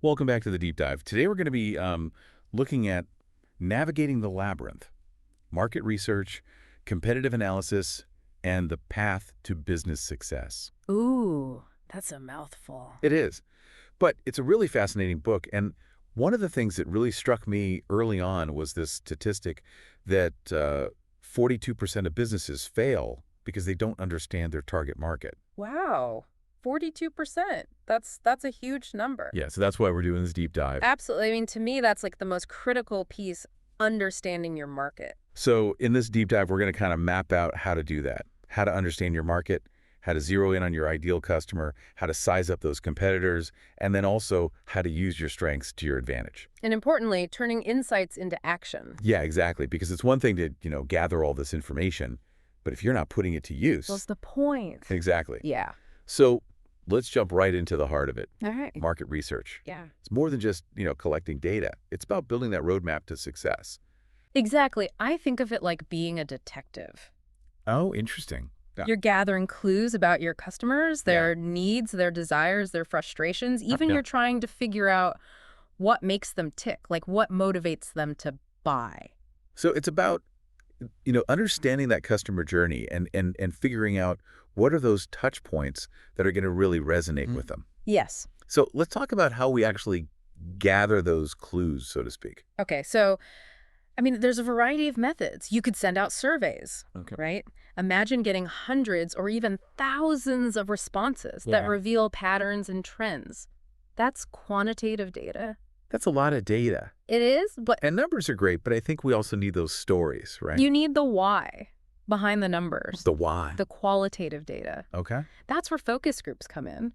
Welcome back to the deep dive. Today we're going to be looking at navigating the labyrinth, market research, competitive analysis, and the path to business success. Ooh, that's a mouthful. It is, but it's a really fascinating book. And one of the things that really struck me early on was this statistic that 42% of businesses fail because they don't understand their target market. Wow, 42%. That's a huge number. Yeah, so that's why we're doing this deep dive. Absolutely. I mean, to me, that's like the most critical piece, understanding your market. So in this deep dive, we're going to kind of map out how to do that, how to understand your market, how to zero in on your ideal customer, how to size up those competitors, and then also how to use your strengths to your advantage. And importantly, turning insights into action. Yeah, exactly, because it's one thing to, gather all this information, but if you're not putting it to use. What's the point? Exactly. Yeah. So let's jump right into the heart of it. All right. Market research. Yeah. It's more than just, collecting data. It's about building that roadmap to success. Exactly. I think of it like being a detective. Oh, interesting. Yeah. You're gathering clues about your customers, their needs, their desires, their frustrations. Even you're trying to figure out what makes them tick, like what motivates them to buy. So it's about, understanding that customer journey and figuring out what are those touch points that are going to really resonate with them. Yes. So let's talk about how we actually gather those clues, so to speak. Okay, so, I mean, there's a variety of methods. You could send out surveys, right? Imagine getting hundreds or even thousands of responses that reveal patterns and trends. That's quantitative data. That's a lot of data. It is, but And numbers are great, but I think we also need those stories, right? you need the why behind the numbers. The why. The qualitative data. Okay. That's where focus groups come in.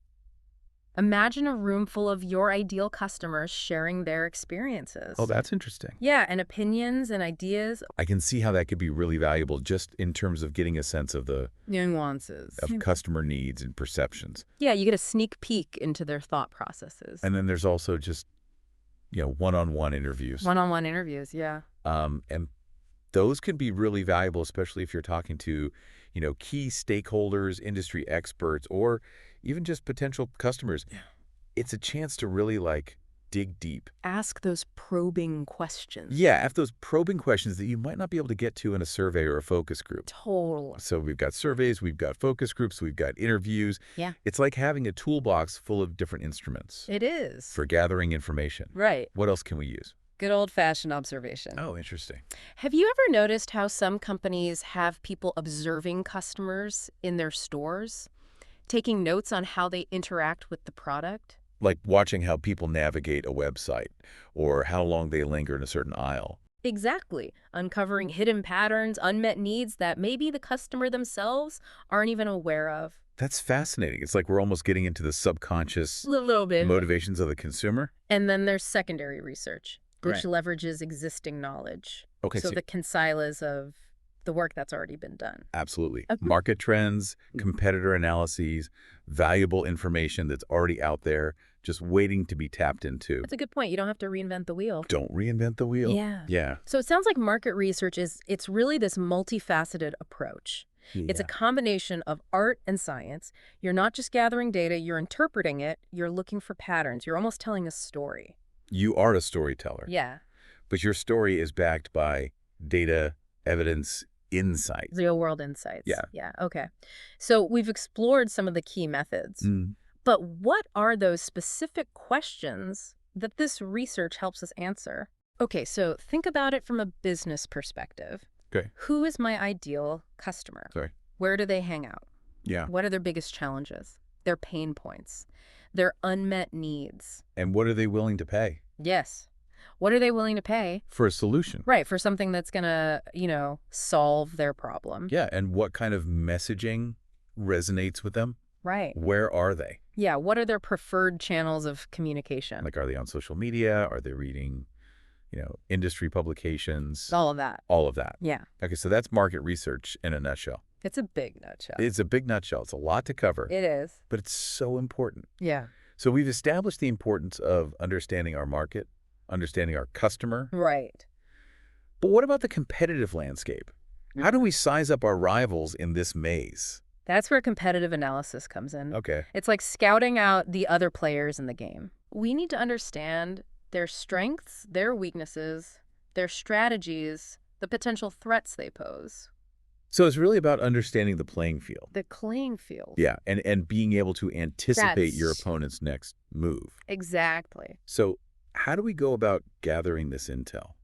Imagine a room full of your ideal customers sharing their experiences. Oh, that's interesting. Yeah, and opinions and ideas. I can see how that could be really valuable just in terms of getting a sense of the Nuances. of customer needs and perceptions. Yeah, you get a sneak peek into their thought processes. And then there's also just, one-on-one interviews. One-on-one interviews, yeah. And those can be really valuable, especially if you're talking to, key stakeholders, industry experts, or even just potential customers. Yeah. It's a chance to really, dig deep. Ask those probing questions. Yeah, ask those probing questions that you might not be able to get to in a survey or a focus group. Totally. So we've got surveys, we've got focus groups, we've got interviews. Yeah. It's like having a toolbox full of different instruments. It is. For gathering information. Right. What else can we use? Good old-fashioned observation. Oh, interesting. Have you ever noticed how some companies have people observing customers in their stores, taking notes on how they interact with the product? Like watching how people navigate a website or how long they linger in a certain aisle. Exactly. Uncovering hidden patterns, unmet needs that maybe the customer themselves aren't even aware of. That's fascinating. It's like we're almost getting into the subconscious A little bit. motivations of the consumer. And then there's secondary research, which Right. leverages existing knowledge. Okay, So the consilas of the work that's already been done. absolutely. Okay. Market trends, competitor analyses, valuable information that's already out there, just waiting to be tapped into. That's a good point. You don't have to reinvent the wheel. Don't reinvent the wheel. Yeah. Yeah. So it sounds like market research it's really this multifaceted approach. It's a combination of art and science. You're not just gathering data, you're interpreting it, you're looking for patterns. You're almost telling a story. You are a storyteller. Yeah. But your story is backed by data, evidence, insight. Real world insights. Yeah. Yeah. Okay. So we've explored some of the key methods. But what are those specific questions that this research helps us answer? Okay, so think about it from a business perspective. Okay. Who is my ideal customer? Sorry. Where do they hang out? Yeah. What are their biggest challenges? Their pain points? Their unmet needs? And what are they willing to pay? Yes. What are they willing to pay? For a solution. Right, for something that's going to, solve their problem. Yeah, and what kind of messaging resonates with them? Right. Where are they? Yeah, what are their preferred channels of communication? Like, are they on social media? Are they reading, industry publications? All of that. All of that. Yeah. Okay, so that's market research in a nutshell. It's a big nutshell. It's a big nutshell. It's a lot to cover. It is. But it's so important. Yeah. So we've established the importance of understanding our market, understanding our customer. Right. But what about the competitive landscape? How do we size up our rivals in this maze? That's where competitive analysis comes in. Okay. It's like scouting out the other players in the game. We need to understand their strengths, their weaknesses, their strategies, the potential threats they pose. So it's really about understanding the playing field. The playing field. Yeah, and being able to anticipate your That's opponent's next move. exactly. So how do we go about gathering this intel?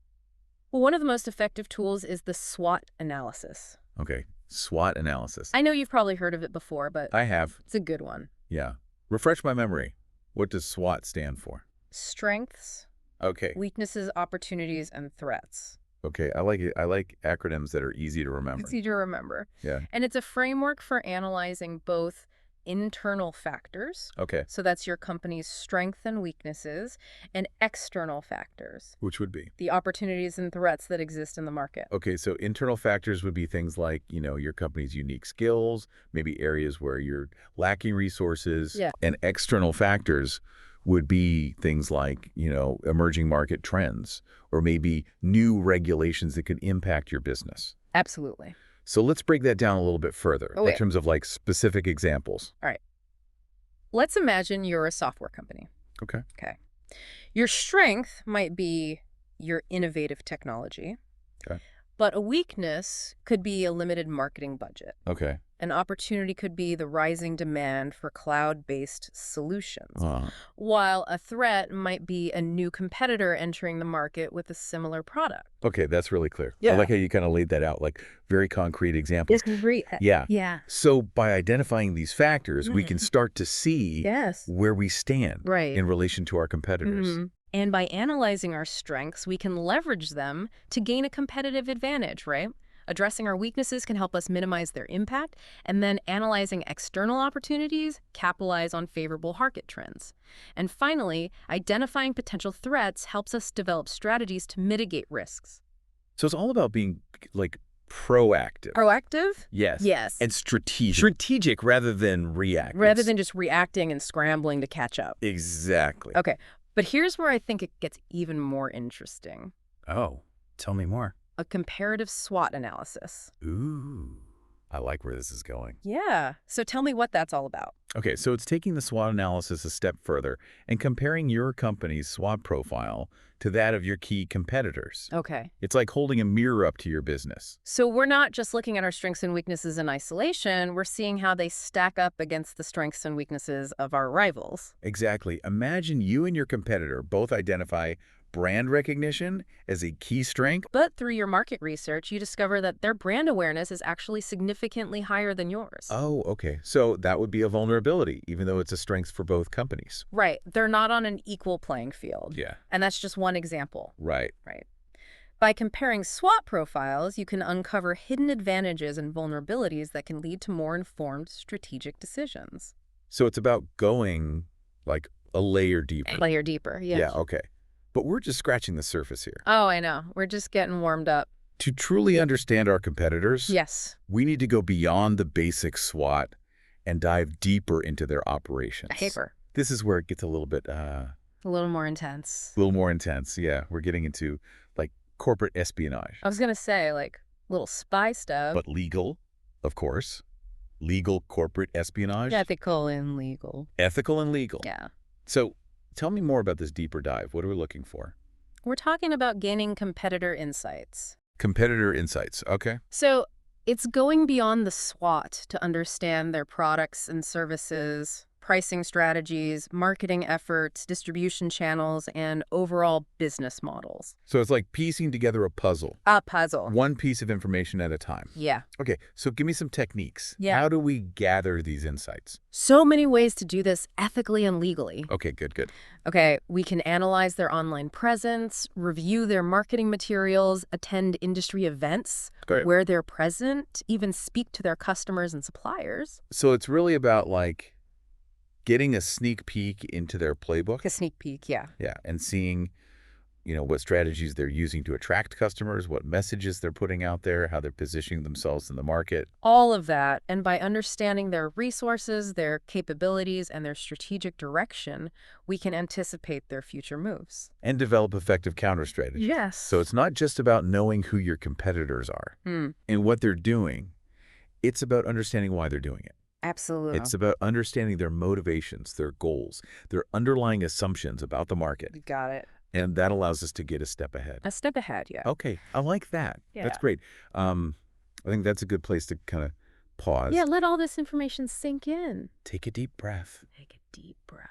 Well, one of the most effective tools is the SWOT analysis. Okay, SWOT analysis. I know you've probably heard of it before, but I have. it's a good one. Yeah. Refresh my memory. What does SWOT stand for? Strengths, Okay. weaknesses, opportunities, and threats. Okay, I like it. I like acronyms that are easy to remember. Easy to remember. Yeah. And it's a framework for analyzing both internal factors, Okay. so that's your company's strengths and weaknesses, and external factors, Which would be? the opportunities and threats that exist in the market. Okay, so internal factors would be things like, your company's unique skills, maybe areas where you're lacking resources. Yeah. And external factors would be things like, emerging market trends or maybe new regulations that could impact your business. Absolutely. So let's break that down a little bit further Oh, in yeah. terms of like specific examples. All right. Let's imagine you're a software company. Okay. Okay. Your strength might be your innovative technology, Okay. but a weakness could be a limited marketing budget. Okay. An opportunity could be the rising demand for cloud-based solutions, Uh, while a threat might be a new competitor entering the market with a similar product. okay, that's really clear. I Yeah. like how you kind of laid that out, like very concrete examples. It's great. Yeah. Yeah. So by identifying these factors, we can start to see Yes. where we stand Right. in relation to our competitors. Mhm. And by analyzing our strengths, we can leverage them to gain a competitive advantage, right? Addressing our weaknesses can help us minimize their impact, and then analyzing external opportunities, capitalize on favorable market trends. And finally, identifying potential threats helps us develop strategies to mitigate risks. So it's all about being like proactive. Proactive? Yes. Yes. And strategic. Strategic rather than reactive. Rather than just reacting and scrambling to catch up. Exactly. Okay, but here's where I think it gets even more interesting. Oh, tell me more. A comparative SWOT analysis. Ooh, I like where this is going. Yeah, so tell me what that's all about. Okay, so it's taking the SWOT analysis a step further and comparing your company's SWOT profile to that of your key competitors. Okay. It's like holding a mirror up to your business. So we're not just looking at our strengths and weaknesses in isolation, we're seeing how they stack up against the strengths and weaknesses of our rivals. Exactly. Imagine you and your competitor both identify brand recognition as a key strength. But through your market research, you discover that their brand awareness is actually significantly higher than yours. Oh, okay. So that would be a vulnerability, even though it's a strength for both companies. Right. They're not on an equal playing field. Yeah. And that's just one example. Right. Right. By comparing SWOT profiles, you can uncover hidden advantages and vulnerabilities that can lead to more informed strategic decisions. So it's about going like a layer deeper. Layer deeper, yeah. Yeah, okay. But we're just scratching the surface here. Oh, I know. We're just getting warmed up. To truly understand our competitors, Yes. we need to go beyond the basic SWOT and dive deeper into their operations. Paper. This is where it gets a little bit, A little more intense. a little more intense. Yeah, we're getting into like corporate espionage. I was going to say, like, little spy stuff. But legal, of course. Legal corporate espionage. Ethical and legal. Ethical and legal. Yeah. So tell me more about this deeper dive. What are we looking for? We're talking about gaining competitor insights. Competitor insights. Okay. So it's going beyond the SWOT to understand their products and services, pricing strategies, marketing efforts, distribution channels, and overall business models. So it's like piecing together a puzzle. A puzzle. One piece of information at a time. Yeah. Okay, so give me some techniques. Yeah. How do we gather these insights? So many ways to do this ethically and legally. Okay, good. Okay, we can analyze their online presence, review their marketing materials, attend industry events Great. where they're present, even speak to their customers and suppliers. So it's really about like getting a sneak peek into their playbook. A sneak peek, yeah. Yeah, and seeing, what strategies they're using to attract customers, what messages they're putting out there, how they're positioning themselves in the market. All of that, and by understanding their resources, their capabilities, and their strategic direction, we can anticipate their future moves. And develop effective counter strategies. Yes. So it's not just about knowing who your competitors are and what they're doing. It's about understanding why they're doing it. Absolutely. It's about understanding their motivations, their goals, their underlying assumptions about the market. You got it. And that allows us to get a step ahead. A step ahead, yeah. Okay, I like that. That's Yeah. great. I think that's a good place to kind of pause. Yeah, let all this information sink in. Take a deep breath. Take a deep breath.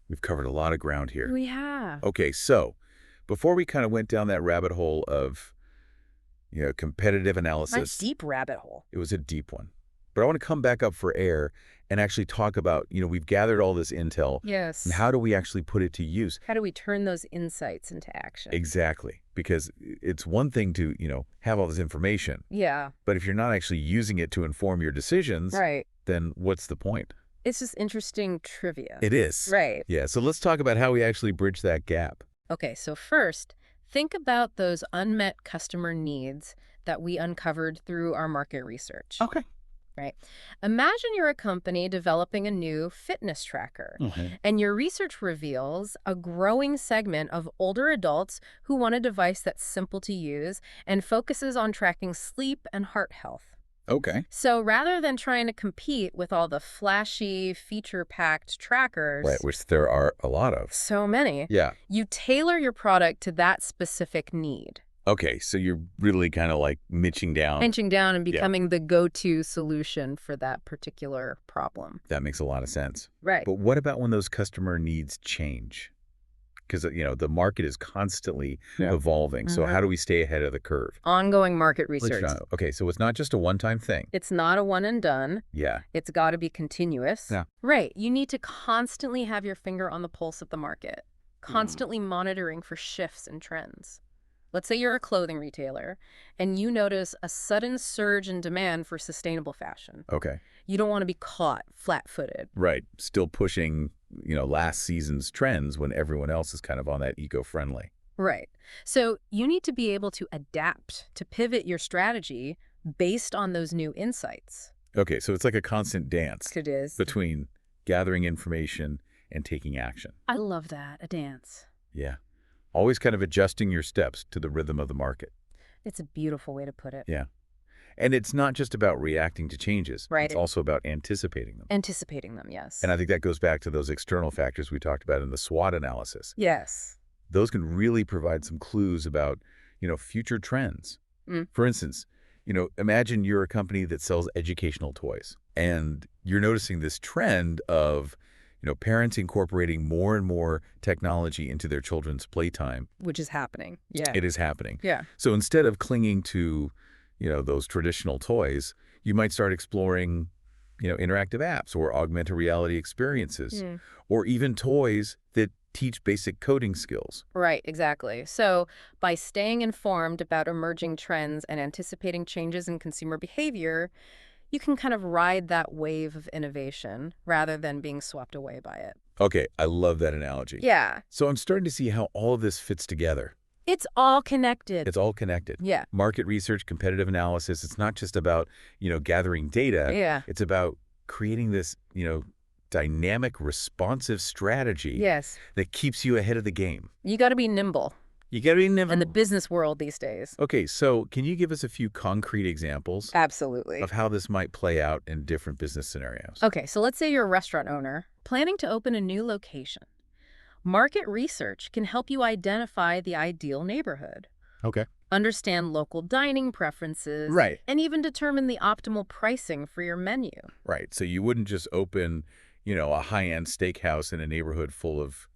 We've covered a lot of ground here. We have. Okay, so before we kind of went down that rabbit hole of, competitive Nice analysis, deep rabbit hole. it was a deep one. But I want to come back up for air and actually talk about, we've gathered all this intel. Yes. And how do we actually put it to use? How do we turn those insights into action? Exactly. Because it's one thing to, have all this information. Yeah. But if you're not actually using it to inform your decisions, Right. then what's the point? It's just interesting trivia. It is. Right. Yeah, so let's talk about how we actually bridge that gap. Okay, so first, think about those unmet customer needs that we uncovered through our market research. Okay. Right? Imagine you're a company developing a new fitness tracker, and your research reveals a growing segment of older adults who want a device that's simple to use and focuses on tracking sleep and heart health. Okay. So rather than trying to compete with all the flashy, feature-packed trackers, Right, which there are a lot of. so many, Yeah. you tailor your product to that specific need. Okay, so you're really kind of like pinching down. Pinching down and becoming the go-to solution for that particular problem. That makes a lot of sense. Right. But what about when those customer needs change? Because, the market is constantly evolving. So how do we stay ahead of the curve? Ongoing market research. Okay, so it's not just a one-time thing. It's not a one and done. Yeah. It's got to be continuous. Yeah. Right. You need to constantly have your finger on the pulse of the market, constantly monitoring for shifts and trends. Let's say you're a clothing retailer and you notice a sudden surge in demand for sustainable fashion. Okay. You don't want to be caught flat-footed. Right. Still pushing, last season's trends when everyone else is kind of on that eco-friendly. Right. So you need to be able to adapt, to pivot your strategy based on those new insights. Okay, so it's like a constant dance It is. between gathering information and taking action. I love that, a dance. Yeah. Always kind of adjusting your steps to the rhythm of the market. It's a beautiful way to put it. Yeah. And it's not just about reacting to changes. Right. It's also about anticipating them. Anticipating them, yes. And I think that goes back to those external factors we talked about in the SWOT analysis. Yes. Those can really provide some clues about, future trends. For instance, imagine you're a company that sells educational toys and you're noticing this trend of, parents incorporating more and more technology into their children's playtime. Which is happening. Yeah. It is happening. Yeah. So instead of clinging to, those traditional toys, you might start exploring, interactive apps or augmented reality experiences, or even toys that teach basic coding skills. Right, exactly. So by staying informed about emerging trends and anticipating changes in consumer behavior, you can kind of ride that wave of innovation rather than being swept away by it. Okay, I love that analogy. Yeah. So I'm starting to see how all of this fits together. It's all connected. It's all connected. Yeah. Market research, competitive analysis, it's not just about, gathering data. Yeah. It's about creating this, dynamic, responsive strategy Yes. that keeps you ahead of the game. You got to be nimble You got to be nimble. in the business world these days. Okay, so can you give us a few concrete examples Absolutely. of how this might play out in different business scenarios? Okay, so let's say you're a restaurant owner planning to open a new location. Market research can help you identify the ideal neighborhood, Okay. understand local dining preferences, Right. and even determine the optimal pricing for your menu. Right. So you wouldn't just open, a high-end steakhouse in a neighborhood full of,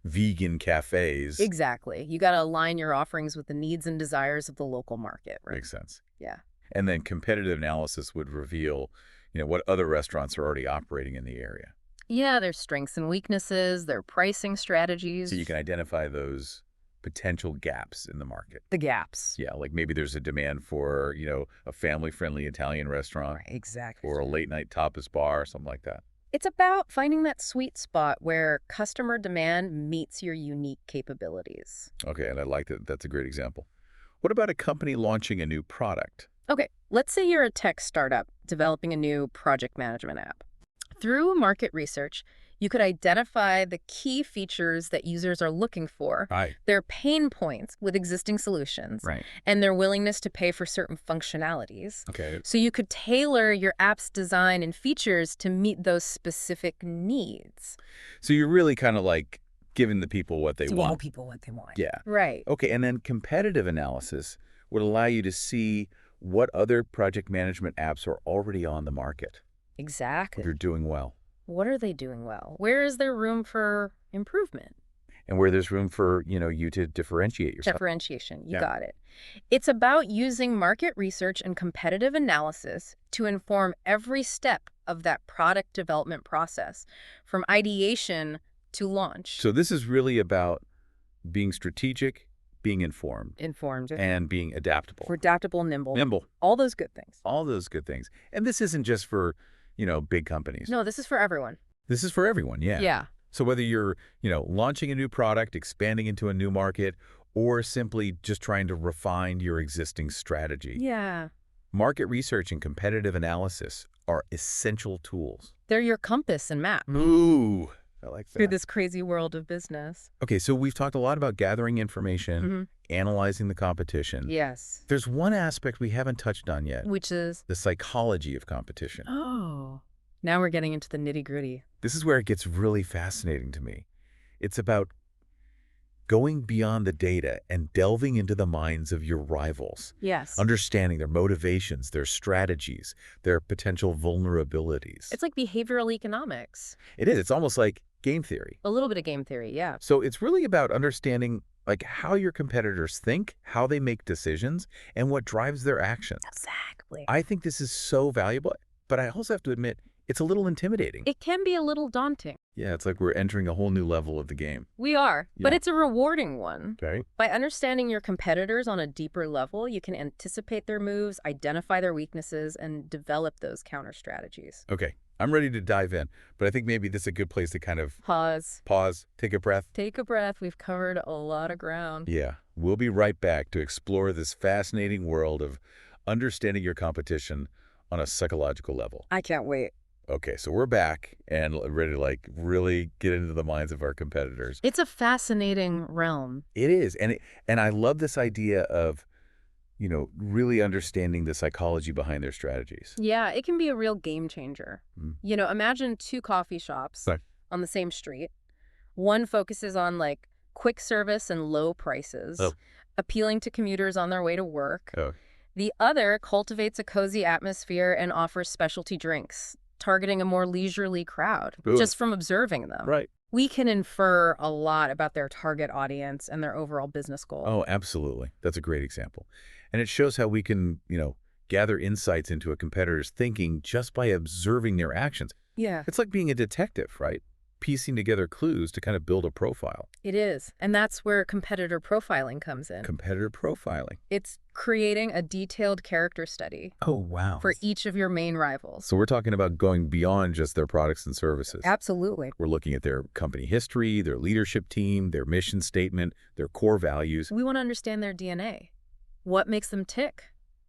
vegan cafes. Exactly. You got to align your offerings with the needs and desires of the local market, right? Makes sense. Yeah. And then competitive analysis would reveal, what other restaurants are already operating in the area. Yeah, their strengths and weaknesses, their pricing strategies. So you can identify those potential gaps in the market. The gaps. Yeah, like maybe there's a demand for, a family-friendly Italian restaurant. Right, exactly. Or a late-night tapas bar or something like that. It's about finding that sweet spot where customer demand meets your unique capabilities. Okay, and I like that. That's a great example. What about a company launching a new product? Okay, let's say you're a tech startup developing a new project management app. Through market research, You could identify the key features that users are looking for, Right. their pain points with existing solutions, Right. and their willingness to pay for certain functionalities. Okay. So you could tailor your app's design and features to meet those specific needs. So you're really kind of like giving the people what they To all want. people what they want. Yeah. Right. Okay, and then competitive analysis would allow you to see what other project management apps are already on the market, what Exactly. are doing well, What are they doing well? Where is there room for improvement? and where there's room for, you to differentiate yourself. Differentiation. You Yeah. got it. It's about using market research and competitive analysis to inform every step of that product development process, from ideation to launch. So this is really about being strategic, being informed, Informed. and being adaptable. For adaptable, nimble. Nimble. All those good things. All those good things. And this isn't just for, big companies. No, this is for everyone. This is for everyone, yeah. Yeah. So whether you're, launching a new product, expanding into a new market, or simply just trying to refine your existing strategy, Yeah. market research and competitive analysis are essential tools. They're your compass and map Ooh, I like through that. this crazy world of business. Okay, so we've talked a lot about gathering information, analyzing the competition. Yes. There's one aspect we haven't touched on yet, Which is, the psychology of competition. oh, now we're getting into the nitty-gritty. This is where it gets really fascinating to me. It's about going beyond the data and delving into the minds of your rivals, Yes. understanding their motivations, their strategies, their potential vulnerabilities. It's like behavioral economics. It is. It's almost like game theory. A little bit of game theory, yeah. So it's really about understanding how your competitors think, how they make decisions, and what drives their actions. Exactly. I think this is so valuable, but I also have to admit, it's a little intimidating. It can be a little daunting. Yeah, it's like we're entering a whole new level of the game. We are, but Yeah. it's a rewarding one. Okay. By understanding your competitors on a deeper level, you can anticipate their moves, identify their weaknesses, and develop those counter strategies. Okay, I'm ready to dive in, but I think maybe this is a good place to kind of Pause. pause, take a breath. Take a breath. We've covered a lot of ground. Yeah, we'll be right back to explore this fascinating world of understanding your competition on a psychological level. I can't wait. Okay, so we're back and ready to really get into the minds of our competitors. It's a fascinating realm. It is, and I love this idea of, really understanding the psychology behind their strategies. Yeah, it can be a real game changer. Mm. Imagine two coffee shops Right. on the same street. One focuses on quick service and low prices, Oh. appealing to commuters on their way to work. Oh, The other cultivates a cozy atmosphere and offers specialty drinks, targeting a more leisurely crowd, Ooh. just from observing them. right. We can infer a lot about their target audience and their overall business goal. Oh, absolutely. That's a great example. And it shows how we can, gather insights into a competitor's thinking just by observing their actions. Yeah, It's like being a detective, right? Piecing together clues to kind of build a profile. it is. And that's where competitor profiling comes in. Competitor profiling. It's creating a detailed character study Oh, wow. for each of your main rivals. So we're talking about going beyond just their products and services. Absolutely. We're looking at their company history, their leadership team, their mission statement, their core values. We want to understand their DNA. What makes them tick?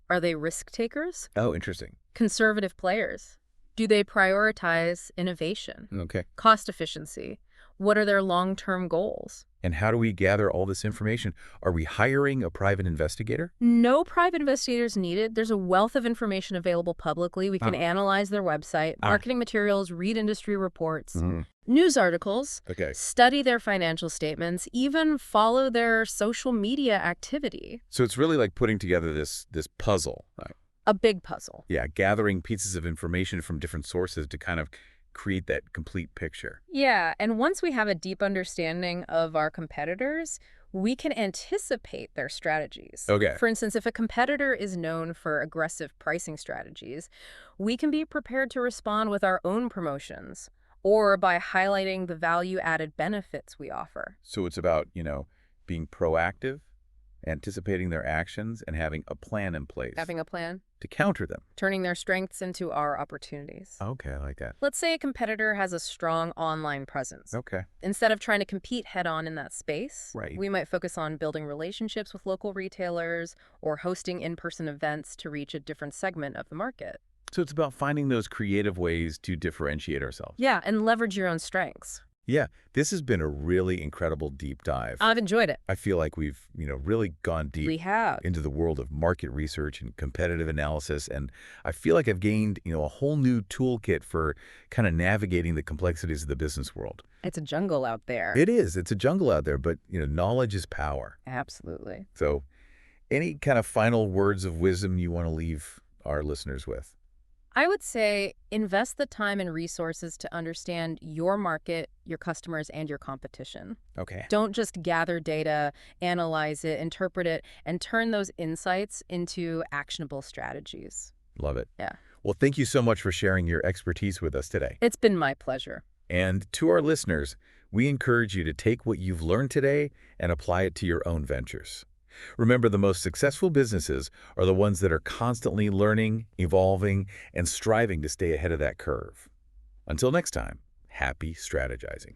Are they risk takers? Oh, interesting. Conservative players? Do they prioritize innovation? Okay. Cost efficiency? What are their long-term goals? And how do we gather all this information? Are we hiring a private investigator? No private investigators needed. There's a wealth of information available publicly. We can analyze their website, marketing materials, read industry reports, news articles, Okay. study their financial statements, even follow their social media activity. So it's really like putting together this puzzle. Right? A big puzzle. Yeah, gathering pieces of information from different sources to kind of create that complete picture. Yeah, and once we have a deep understanding of our competitors, we can anticipate their strategies. Okay. For instance, if a competitor is known for aggressive pricing strategies, we can be prepared to respond with our own promotions or by highlighting the value-added benefits we offer. So it's about, being proactive, anticipating their actions, and having a plan in place Having a plan, to counter them. turning their strengths into our opportunities. Okay, I like that. Let's say a competitor has a strong online presence. Okay. Instead of trying to compete head-on in that space, Right. we might focus on building relationships with local retailers or hosting in-person events to reach a different segment of the market. So it's about finding those creative ways to differentiate ourselves. Yeah, and leverage your own strengths. Yeah, this has been a really incredible deep dive. I've enjoyed it. I feel like we've, really gone deep We have. into the world of market research and competitive analysis, and I feel like I've gained, a whole new toolkit for kind of navigating the complexities of the business world. It's a jungle out there. It is. It's a jungle out there, but, knowledge is power. Absolutely. So any kind of final words of wisdom you want to leave our listeners with? I would say invest the time and resources to understand your market, your customers, and your competition. Okay. Don't just gather data, analyze it, interpret it, and turn those insights into actionable strategies. Love it. Yeah. Well, thank you so much for sharing your expertise with us today. It's been my pleasure. And to our listeners, we encourage you to take what you've learned today and apply it to your own ventures. Remember, the most successful businesses are the ones that are constantly learning, evolving, and striving to stay ahead of that curve. Until next time, happy strategizing.